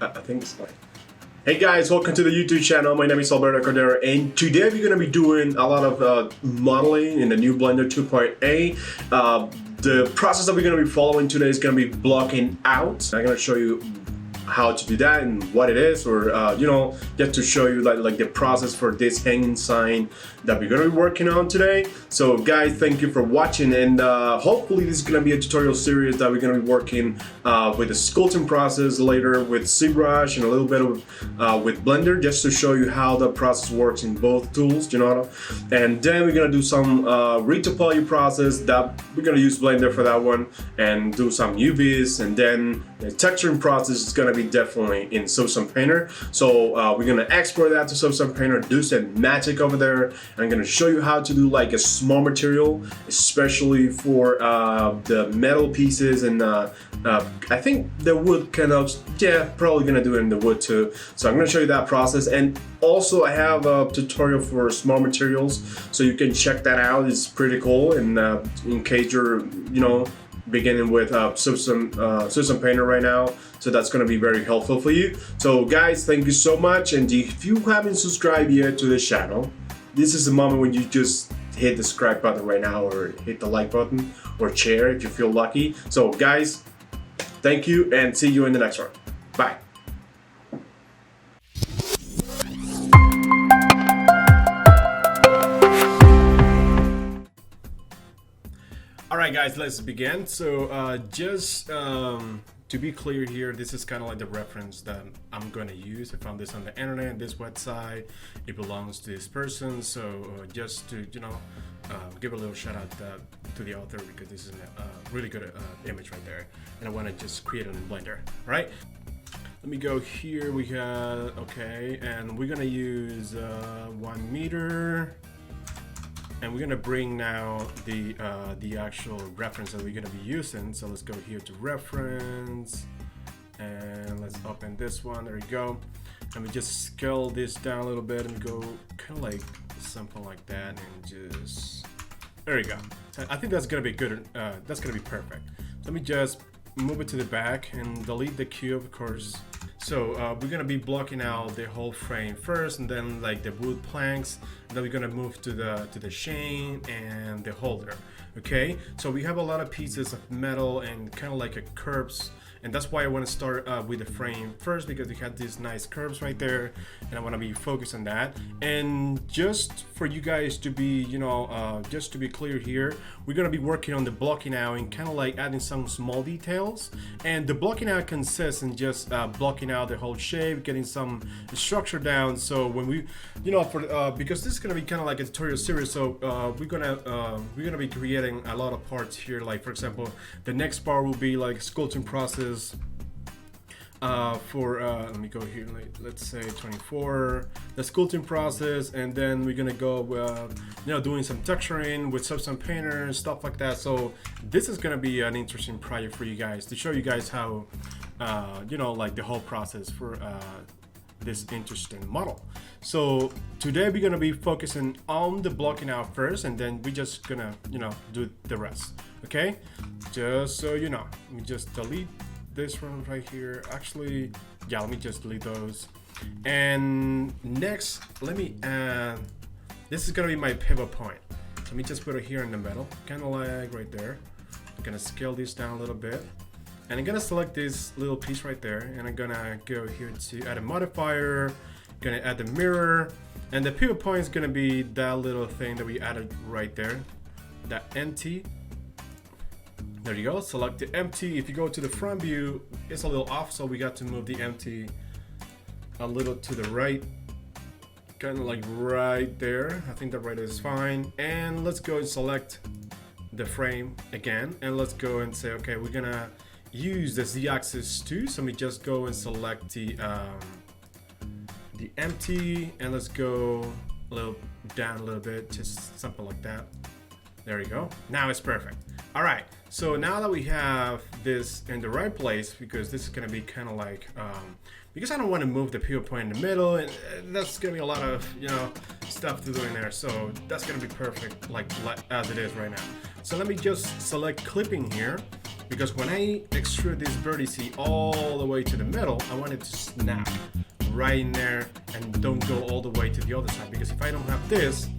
I think it's fine. Hey guys, welcome to the YouTube channel. My name is Alberto Cordero, and today we're going to be doing a lot of modeling in the new Blender 2.8. The process that we're going to be following today is going to be blocking out. I'm going to show you how to do that and what it is, or just to show you like the process for this hanging sign that we're going to be working on today. So guys, thank you for watching, and hopefully this is going to be a tutorial series that we're going to be working with the sculpting process later with ZBrush and a little bit of with Blender, just to show you how the process works in both tools, and then we're going to do some retopology process that we're going to use Blender for that one, and do some UVs, and then the texturing process is going to be definitely in Sculpting Painter. So we're going to export that to Sculpting Painter, do some magic over there, and I'm going to show you how to do like a small material, especially for the metal pieces, and I think the wood kind of, probably going to do it in the wood too. So I'm going to show you that process, and also I have a tutorial for small materials, so you can check that out. It's pretty cool, and in case you're beginning with Sculpting Painter right now, so that's going to be very helpful for you. So guys, thank you so much, and if you haven't subscribed yet to this channel, this is the moment when you just hit the subscribe button right now, or hit the like button, or share if you feel lucky. So guys, thank you, and see you in the next one. Bye. Alright guys, let's begin. So just to be clear here, this is kind of like the reference that I'm going to use. I found this on the internet, this website. It belongs to this person. So just to, give a little shout out to the author, because this is a really good image right there. And I want to just create it in Blender, right? Let me go here. We got, okay, and we're going to use 1 meter. And we're gonna bring now the actual reference that we're gonna be using. So let's go here to reference, and let's open this one. There we go. And we just scale this down a little bit and go kind of like something like that, and just there we go. I think that's gonna be good. That's gonna be perfect. Let me just move it to the back and delete the cube, of course. So we're gonna be blocking out the whole frame first, and then like the wood planks, and then we're gonna move to the chain and the holder. Okay, so we have a lot of pieces of metal and kind of like a curves, and that's why I want to start with the frame first, because we have these nice curves right there, and I want to be focused on that. And just for you guys to be, just to be clear here, we're gonna be working on the blocking out and kind of like adding some small details. And the blocking out consists in just blocking out the whole shape, getting some structure down. So when we, because this is gonna be kind of like a tutorial series, so we're gonna be creating a lot of parts here. Like for example, the next part will be like sculpting process. Let me go here, let's say 24, the sculpting process, and then we're gonna go doing some texturing with Sculpting Painter and stuff like that. So this is gonna be an interesting project for you guys, to show you guys how like the whole process for this interesting model. So today we're gonna be focusing on the blocking out first, and then we're just gonna do the rest. Okay, just so you know, let me just delete this one right here. Actually, let me just delete those. And next, let me add, this is gonna be my pivot point. Let me just put it here in the middle, kind of like right there. I'm gonna scale this down a little bit, and I'm gonna select this little piece right there, and I'm gonna go here to add a modifier, gonna add the mirror, and the pivot point is gonna be that little thing that we added right there, that empty. There you go, select the empty. If you go to the front view, it's a little off, so we got to move the empty a little to the right, kind of like right there. I think the right is fine. And let's go and select the frame again, and let's go and say, okay, we're gonna use the z-axis too. So we just go and select the empty, and let's go a little down a little bit, just something like that. There you go. Now it's perfect. All right. So now that we have this in the right place, because this is going to be kind of like, because I don't want to move the pivot point in the middle, and that's going to be a lot of, stuff to do in there. So that's going to be perfect, like as it is right now. So let me just select clipping here, because when I extrude this vertice all the way to the middle, I want it to snap right in there and don't go all the way to the other side, because if I don't have this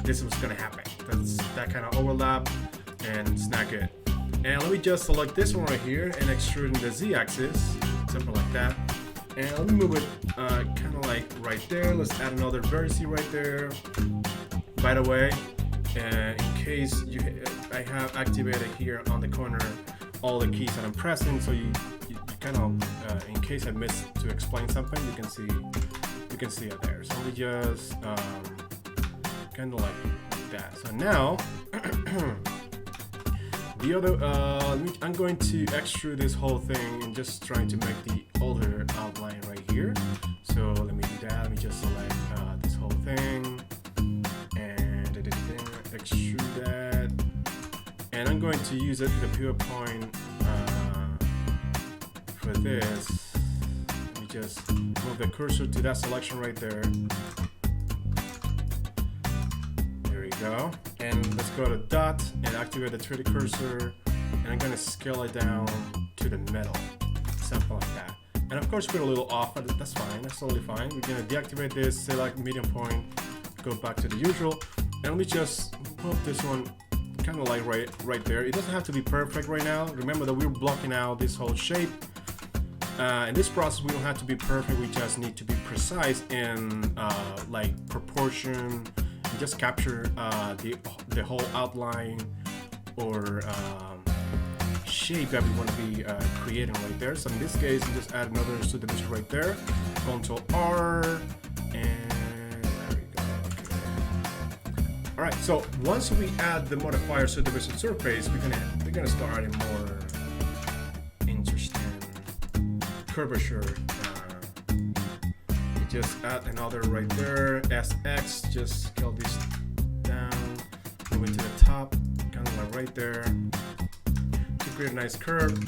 is what's gonna happen. That's that kind of overlap, and it's not good. And let me just select this one right here and extrude in the Z-axis, something like that. And let me move it kind of like right there. Let's add another vertice right there. By the way, in case I have activated here on the corner all the keys that I'm pressing, so you kind of, in case I missed to explain something, you can see it there. So let me just kind of like that. So now the other, I'm going to extrude this whole thing and just trying to make the other outline right here. So let me do that. Let me just select this whole thing and extrude that. And I'm going to use the pivot point for this. Let me just move the cursor to that selection right there. There we go. And let's go to dot and activate the 3D cursor. And I'm going to scale it down to the middle, something like that. And of course, we're a little off, but that's fine. That's totally fine. We're going to deactivate this, select medium point, go back to the usual. And let me just move this one kind of like right there. It doesn't have to be perfect right now. Remember that we're blocking out this whole shape. In this process, we don't have to be perfect. We just need to be precise in like proportion, and just capture the whole outline or shape that we want to be creating right there. So in this case, you just add another subdivision right there. Ctrl R, and there we go. Okay. All right. So once we add the modifier subdivision surface, we're gonna start adding more interesting curvature. We just add another right there. SX. Just scale this down, move it to the top, kind of like right there. A nice curve.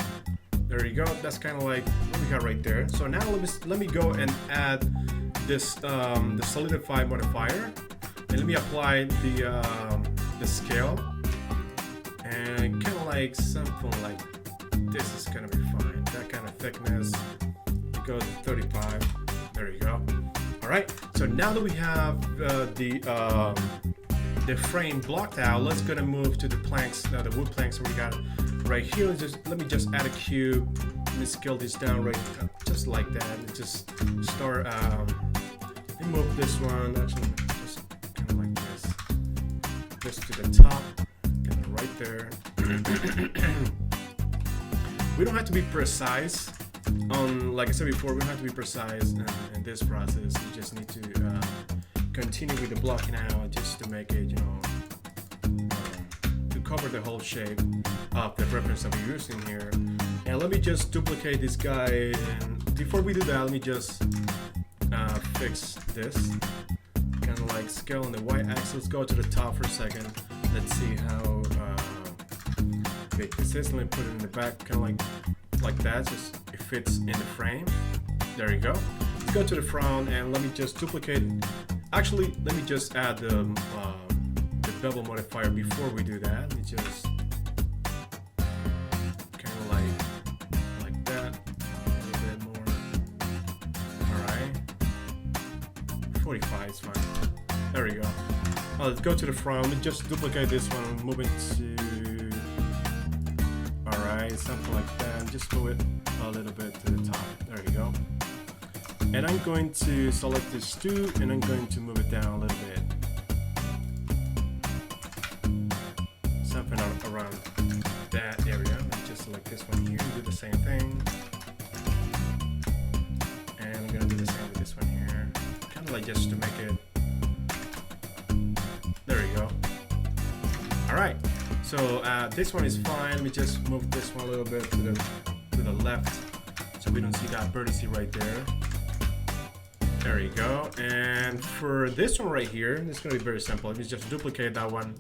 There you go. That's kind of like what we got right there. So now let me go and add this the solidify modifier, and let me apply the scale, and kind of like something like this is gonna be fine. That kind of thickness. It goes to 35. There you go. All right. So now that we have the frame blocked out, let's gonna move to the planks, the wood planks we got right here. Let me just add a cube. Let me scale this down right just like that, and just start let me move this one actually just kind of like this to the top, kind of right there. We don't have to be precise on, like I said before, we don't have to be precise in this process. You just need to continue with the blocking out just to make it, to cover the whole shape of the reference that we're using here. And let me just duplicate this guy. And before we do that, let me just fix this. Kind of like scale on the y-axis. Let's go to the top for a second. Let's see how big this is. Let me put it in the back, kind of like that. Just it fits in the frame. There you go. Let's go to the front and let me just duplicate. Actually, let me just add the bevel modifier before we do that. Let me just kind of like that, a little bit more. All right, 45 is fine. There we go. Let's go to the front. Let me just duplicate this one, move it to, all right, something like that. Just move it a little bit to the top. There you go. And I'm going to select this too, and I'm going to move it down a little bit. Something around that area. And just select this one here, do the same thing. And I'm gonna do the same with this one here. Kind of like just to make it. There you go. All right. So this one is fine. Let me just move this one a little bit to the left, so we don't see that vertice right there. There you go. And for this one right here, it's gonna be very simple. Let me just duplicate that one,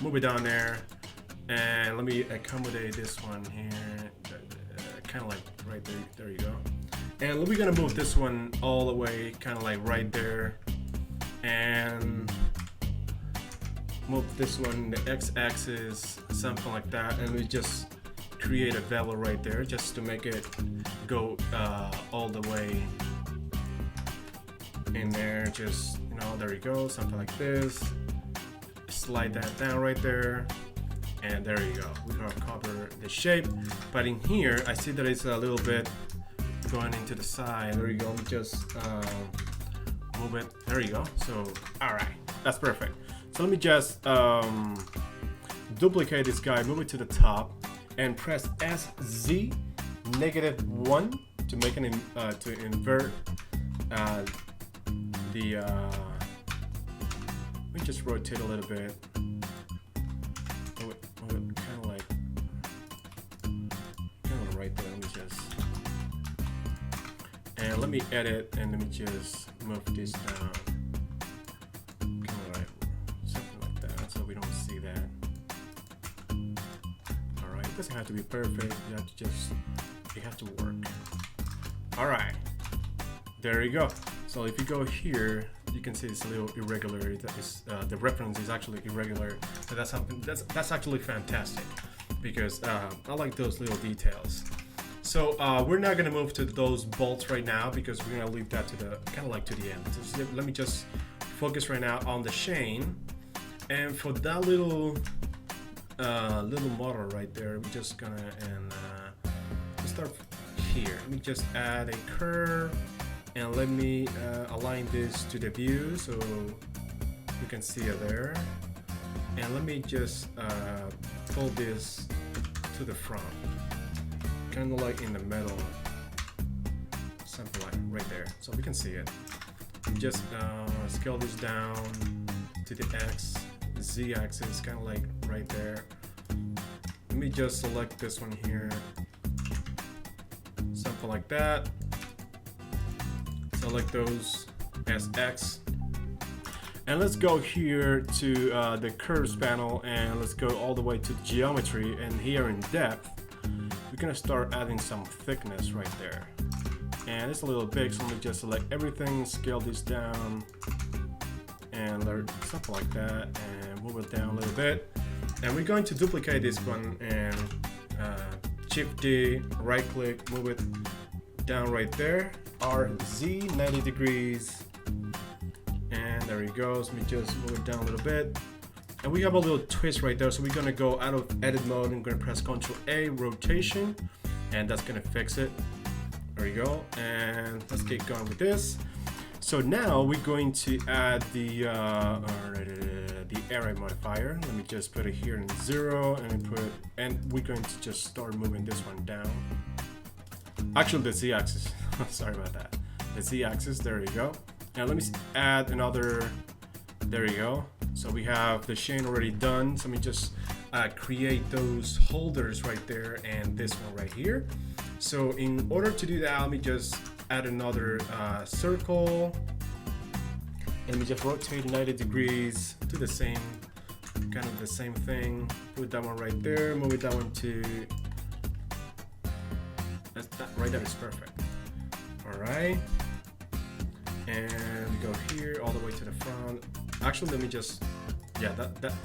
move it down there, and let me accommodate this one here, kind of like right there. There you go. And we're gonna move this one all the way, kind of like right there, and move this one the x-axis, something like that, and we just create a bevel right there just to make it go all the way in there. Just, you know, there you go, something like this. Slide that down right there, and there you go. We have covered the shape, but in here I see that it's a little bit going into the side. There you go. Let me just move it. There you go. So all right, that's perfect. So let me just duplicate this guy, move it to the top, and press SZ -1 to make an to invert the. Let me just rotate a little bit. Kind of like right there. Let me just, and let me edit, and let me just move this down. Kind of like something like that, so we don't see that. All right, it doesn't have to be perfect. You have to just, you have to work. All right, there you go. So if you go here, you can see it's a little irregular. That is, the reference is actually irregular. So that's something that's actually fantastic, because I like those little details. So we're not gonna move to those bolts right now, because we're gonna leave that to the kind of like to the end. So let me just focus right now on the chain, and for that little model right there, we're just gonna start here. Let me just add a curve. And let me align this to the view so you can see it there. And let me just pull this to the front, kind of like in the middle, something like right there, so we can see it. Just scale this down to the Z axis, kind of like right there. Let me just select this one here, something like that. Select those as X, and let's go here to the curves panel, and let's go all the way to geometry, and here in depth we're gonna start adding some thickness right there, and it's a little big, so let me just select everything, scale this down, and something like that, and move it down a little bit. And we're going to duplicate this one, and Shift D, right click, move it down right there, RZ 90 degrees, and there you go. So let me just move it down a little bit, and we have a little twist right there, so we're gonna go out of edit mode and gonna press Ctrl A, rotation, and that's gonna fix it. There you go, and let's get going with this. So now we're going to add the array modifier. Let me just put it here in 0, and we're going to just start moving this one down. Actually, the Z-axis. Sorry about that. The Z-axis. There you go. Now let me add another. There you go. So we have the chain already done. So let me just create those holders right there, and this one right here. So in order to do that, let me just add another circle. And let me just rotate 90 degrees to the same, kind of the same thing. Put that one right there. Move it that one to. That right there is perfect. All right, and we go here all the way to the front. Actually, let me just, yeah,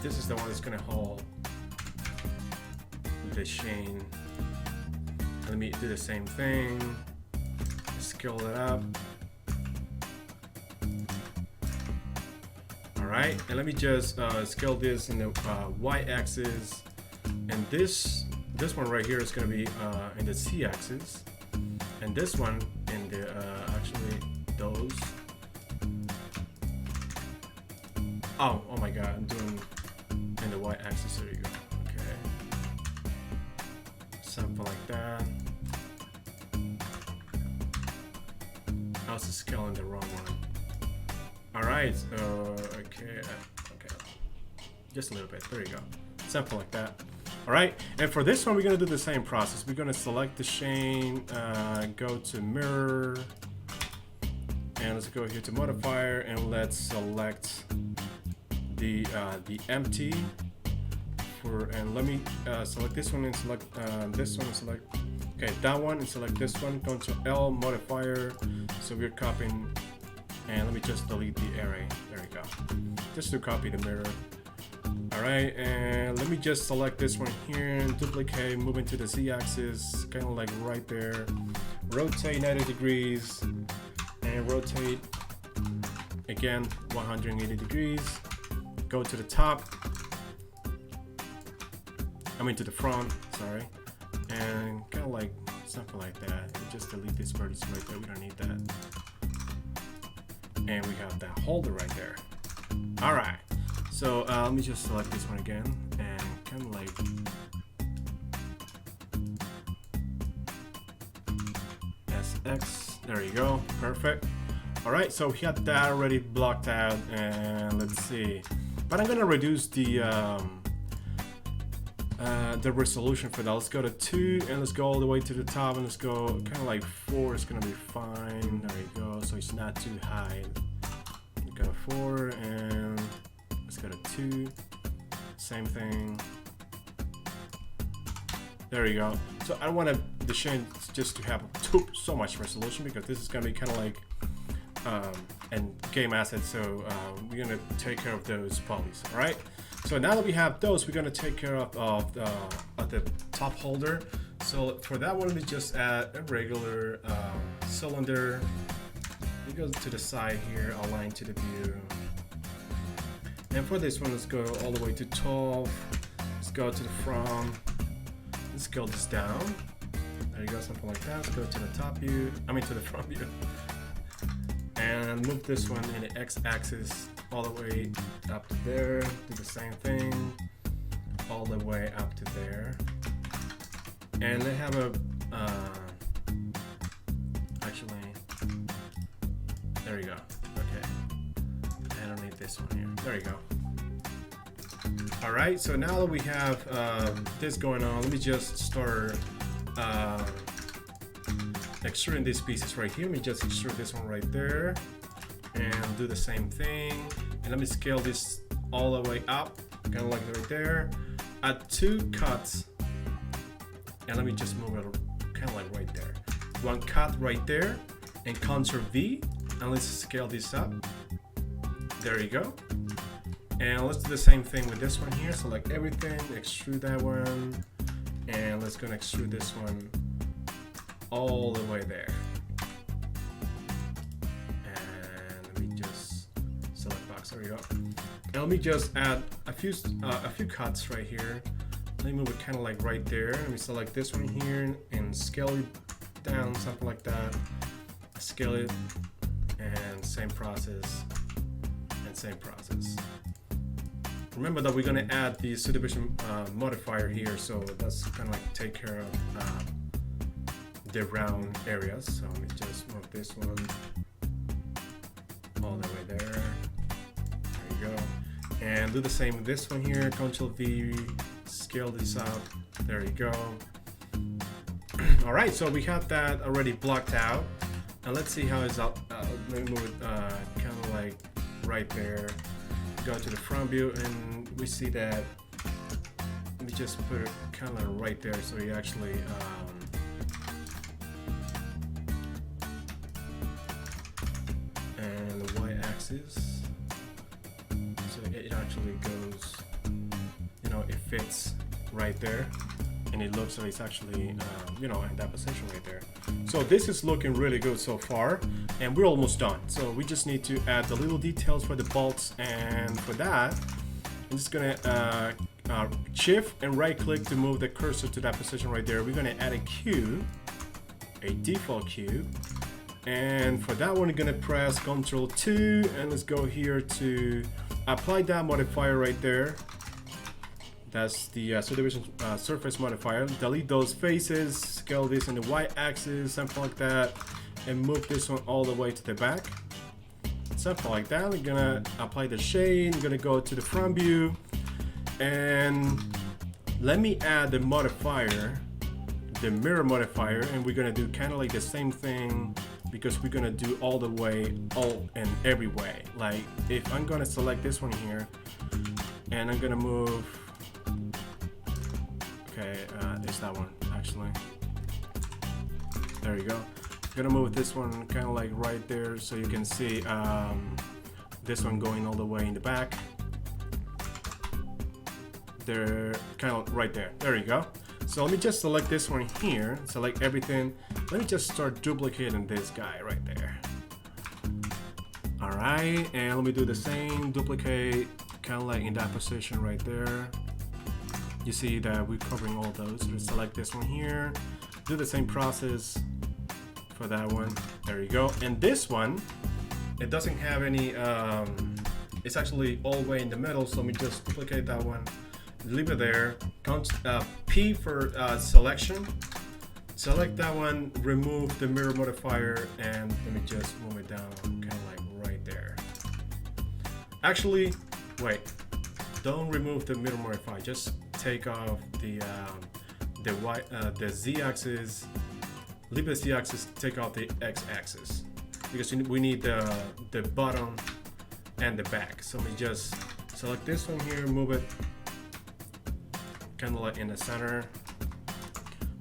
this is the one that's gonna hold the chain. Let me do the same thing. Scale it up. All right, and let me just scale this in the y-axis, and this one right here is going to be in the z-axis, and this one in the actually those. Oh my God, I'm doing in the y-axis. There you go. Okay, something like that. I was scaling the wrong one. All right. Okay. Just a little bit. There you go. Something like that. All right, and for this one, we're gonna do the same process. We're gonna select the chain, go to mirror, and let's go here to modifier, and let's select the empty and let me select this one and select this one and select, okay, that one, and select this one. Go to L modifier. So we're copying, and let me just delete the array. There we go. Just to copy the mirror. All right, and let me just select this one here and duplicate, move into the Z-axis, kind of like right there. Rotate 90 degrees and rotate again 180 degrees. Go to the top. I mean to the front, sorry. And kind of like something like that. And just delete this vertex right there, we don't need that. And we have that holder right there. All right. So let me just select this one again and kind of like SX. There you go, perfect. All right, so we had that already blocked out, and let's see. But I'm gonna reduce the resolution for that. Let's go to 2 and let's go all the way to the top and let's go kind of like 4 is gonna be fine. There you go. So it's not too high. Go to 4 and let's go to 2, same thing. There you go. So I don't want the shade just to have so much resolution because this is gonna be kind of like and game assets. So we're gonna take care of those polys. All right. So now that we have those, we're gonna take care of the top holder. So for that one, we just add a regular cylinder. It goes to the side here, align to the view. And for this one, let's go all the way to 12. Let's go to the front. Let's scale this down. There you go, something like that. Let's go to the top view. I mean to the front view. And move this one in the X-axis all the way up to there. Do the same thing, all the way up to there. And they have a actually. There you go. Okay. I don't need this one here. There you go. All right. So now that we have this going on, let me just start extruding these pieces right here. Let me just extrude this one right there and do the same thing. And let me scale this all the way up, kind of like right there. Add 2 cuts. And let me just move it kind of like right there. 1 cut right there and Ctrl V. And let's scale this up. There you go. And let's do the same thing with this one here. Select everything, extrude that one, and let's go and extrude this one all the way there. And let me just select box. There we go. And let me just add a few cuts right here. Let me move it kind of like right there. Let me select this one here and scale it down, something like that. Scale it. And same process, and same process. Remember that we're gonna add the subdivision modifier here, so that's kind of like take care of the round areas. So let me just move this one all the way there. There you go. And do the same with this one here. Ctrl V, scale this up. There you go. All right, so we have that already blocked out. And let's see how it's up. Let me move it kind of like right there. Go to the front view and we see that. Let me just put it kind of right there so you actually and the y-axis. So it actually goes, you know, it fits right there. And it looks like it's actually, you know, in that position right there. So this is looking really good so far, and we're almost done. So we just need to add the little details for the bolts, and for that, I'm just gonna shift and right click to move the cursor to that position right there. We're gonna add a cube, a default cube, and for that one, we're gonna press Ctrl 2, and let's go here to apply that modifier right there. That's the subdivision surface modifier. Delete those faces, scale this in the y-axis, something like that, and move this one all the way to the back. Something like that. We're gonna apply the shade. We're gonna go to the front view, and let me add the modifier, the mirror modifier, and we're gonna do kind of like the same thing because we're gonna do all the way, all and every way. Like if I'm gonna select this one here, and I'm gonna move. Okay, it's that one actually. There you go. I'm gonna move this one kind of like right there so you can see this one going all the way in the back. there, kind of right there. There you go. So let me just select this one here, select everything. Let me just start duplicating this guy right there. All right, and let me do the same, duplicate, kind of like in that position right there. You see that we're covering all those. Let's select this one here, do the same process for that one. There you go. And this one, it doesn't have any, it's actually all the way in the middle, so let me just duplicate that one, leave it there. P for selection. Select that one, remove the mirror modifier, and let me just move it down, kind of like right there. Actually, wait, don't remove the mirror modifier. Just take off the z-axis, leave the z-axis, take off the x-axis, because we need the bottom and the back. So let me just select this one here, move it kind of like in the center,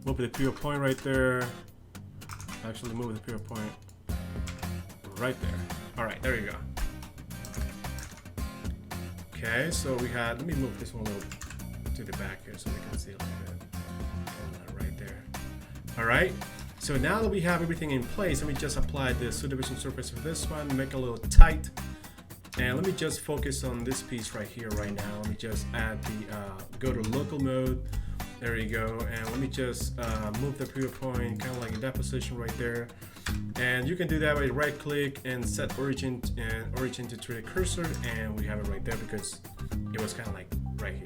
move the pivot point right there. Actually move the pivot point right there. All right, there you go. Okay, so we had, let me move this one a little to the back here so we can see a little bit. Right there. All right, so now that we have everything in place, let me just apply the subdivision surface for this one, make it a little tight. And let me just focus on this piece right here right now. Let me just add the, go to local mode. There you go. And let me just move the pivot point kind of like in that position right there. And you can do that by right click and set origin and origin to 3D cursor. And we have it right there because it was kind of like right here.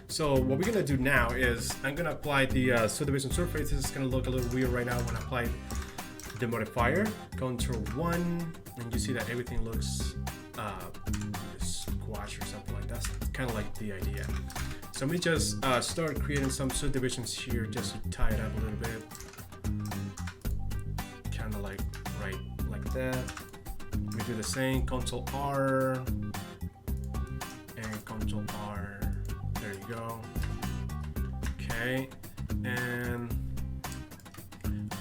So what we're gonna do now is I'm gonna apply the subdivision surface. This is gonna look a little weird right now when I apply the modifier. Control 1, and you see that everything looks squash or something like that. That's kind of like the idea. So let me just start creating some subdivisions here just to tie it up a little bit. Kind of like right like that. We do the same, Control R and Control R. There you go. Okay, and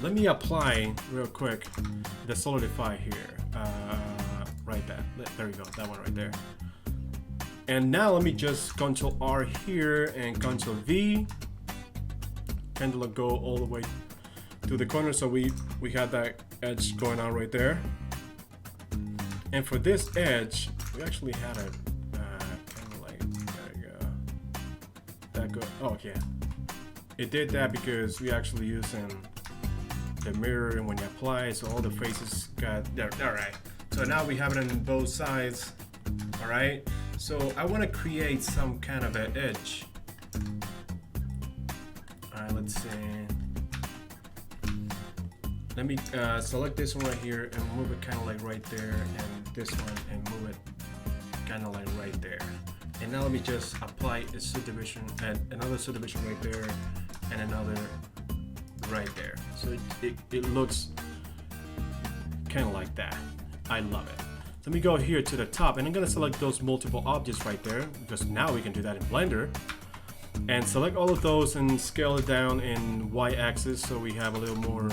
let me apply real quick the solidify here. Right there you go, that one right there. And now let me just Control R here and Control V, kind of go all the way to the corner, so we had that edge going on right there. And for this edge, we actually had a kind of like, there you go. That go. Oh yeah, it did that because we actually using the mirror, and when you apply, so all the faces got there. All right. So now we have it on both sides. All right. So I want to create some kind of an edge. All right. Let's see. Let me select this one right here and move it kind of like right there, and this one and move it kind of like right there. And now let me just apply a subdivision and another subdivision right there and another right there. So it looks kind of like that. I love it. So let me go here to the top, and I'm gonna select those multiple objects right there because now we can do that in Blender. And select all of those and scale it down in Y-axis so we have a little more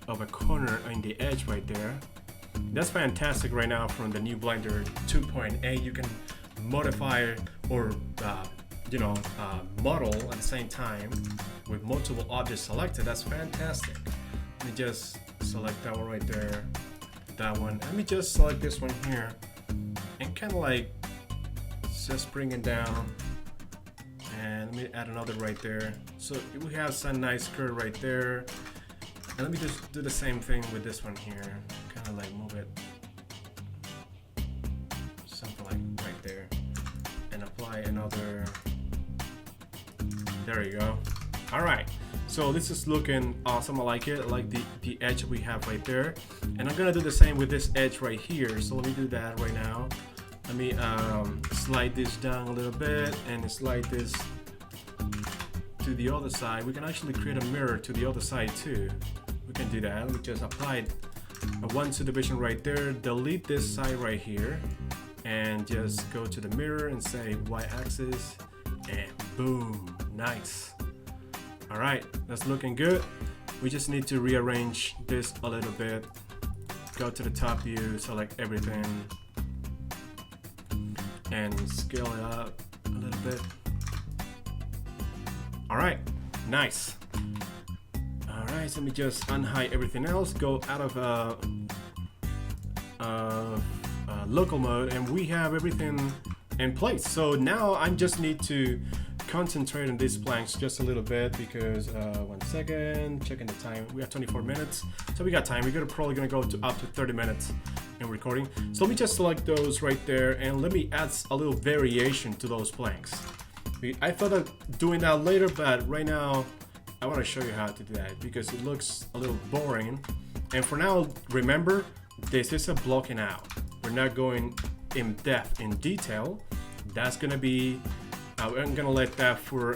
of a corner in the edge right there. That's fantastic right now from the new Blender 2.8. You can modify or model at the same time with multiple objects selected. That's fantastic. Let me just select that one right there, that one. Let me just select this one here and kind of like just bring it down, and let me add another right there. So we have some nice curve right there. And let me just do the same thing with this one here, kind of like move it something like right there, and apply another. There you go. All right, so this is looking awesome. I like it. I like the edge we have right there, and I'm gonna do the same with this edge right here. So let me do that right now. Let me slide this down a little bit and slide this to the other side. We can actually create a mirror to the other side too. We can do that. Let me just apply one subdivision right there, delete this side right here, and just go to the mirror and say Y-axis, and boom, nice. All right, that's looking good. We just need to rearrange this a little bit. Go to the top view, select everything, and scale it up a little bit. All right, nice. All right, so let me just unhide everything else, go out of local mode, and we have everything in place. So now I just need to concentrate on these planks just a little bit because 1 second, checking the time, we have 24 minutes, so we got time. We're probably gonna go to up to 30 minutes in recording. So let me just select those right there, and let me add a little variation to those planks. I thought of doing that later, but right now I want to show you how to do that because it looks a little boring. And for now, remember, this is a blocking out. We're not going in depth, in detail. That's gonna be, I'm gonna let that for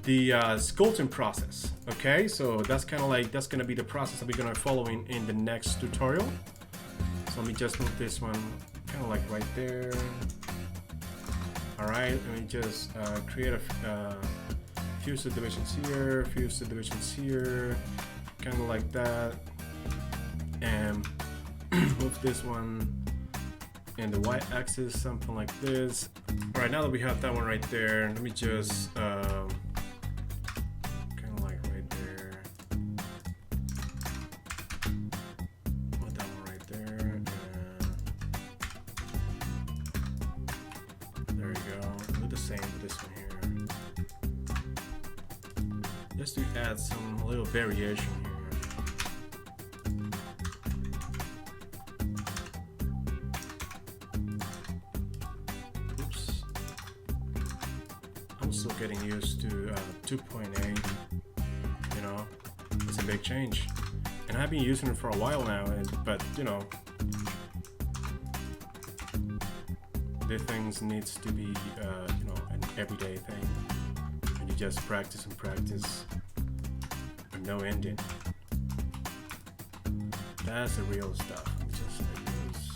the sculpting process. Okay, so that's kind of like, that's gonna be the process that we're gonna follow in the next tutorial. So let me just move this one kind of like right there. All right, let me just create a few subdivisions here, a few subdivisions here, kind of like that, and move this one in the y-axis, something like this. All right, now that we have that one right there, let me just kind of like right there, put that one right there, and there you go. Do the same with this one here, just to add some little variation here. Still getting used to 2.8, you know, it's a big change, and I've been using it for a while now, but you know, the things needs to be you know, an everyday thing, and you just practice and practice with no ending. That's the real stuff. It's just like this.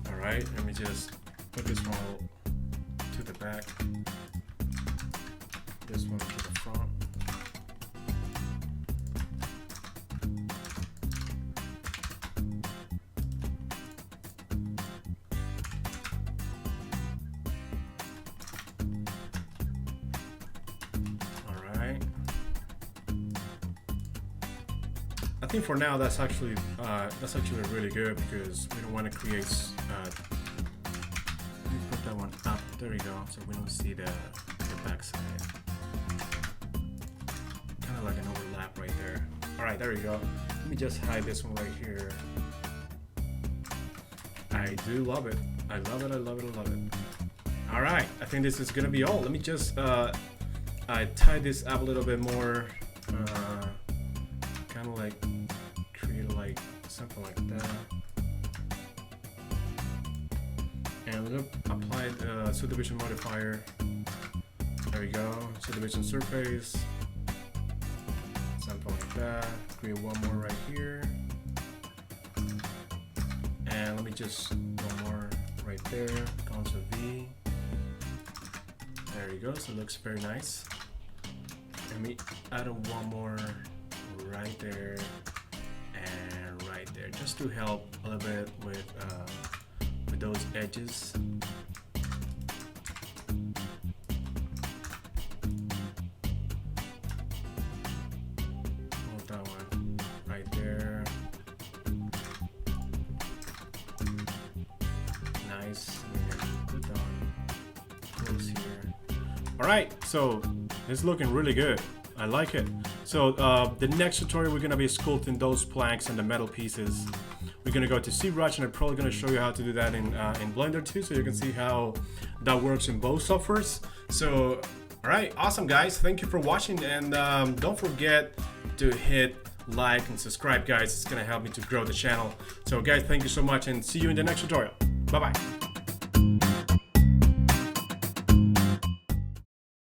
Alright, let me just put this one to the back, this one to the front. Alright. I think for now that's actually really good because we don't want to create. Let me put that one up. There we go. So we don't see the back side. Kind of like an overlap right there. All right, there we go. Let me just hide this one right here. I do love it. I love it. I love it. I love it. All right, I think this is gonna be all. Let me just I tie this up a little bit more. Kind of like create like something like that. And we're gonna apply the subdivision modifier. There we go. Subdivision surface. Something like that. Create one more right here. And let me just one more right there. Ctrl V. There you go. So it looks very nice. Let me add one more right there and right there, just to help a little bit with those edges. Hold that one right there. Nice. Put that one close here. All right, so it's looking really good. I like it. So the next tutorial, we're gonna be sculpting those planks and the metal pieces. We're gonna go to ZBrush, and I'm probably gonna show you how to do that in Blender too, so you can see how that works in both softwares. So, all right, awesome guys. Thank you for watching, and don't forget to hit like and subscribe, guys. It's gonna help me to grow the channel. So guys, thank you so much, and see you in the next tutorial. Bye-bye.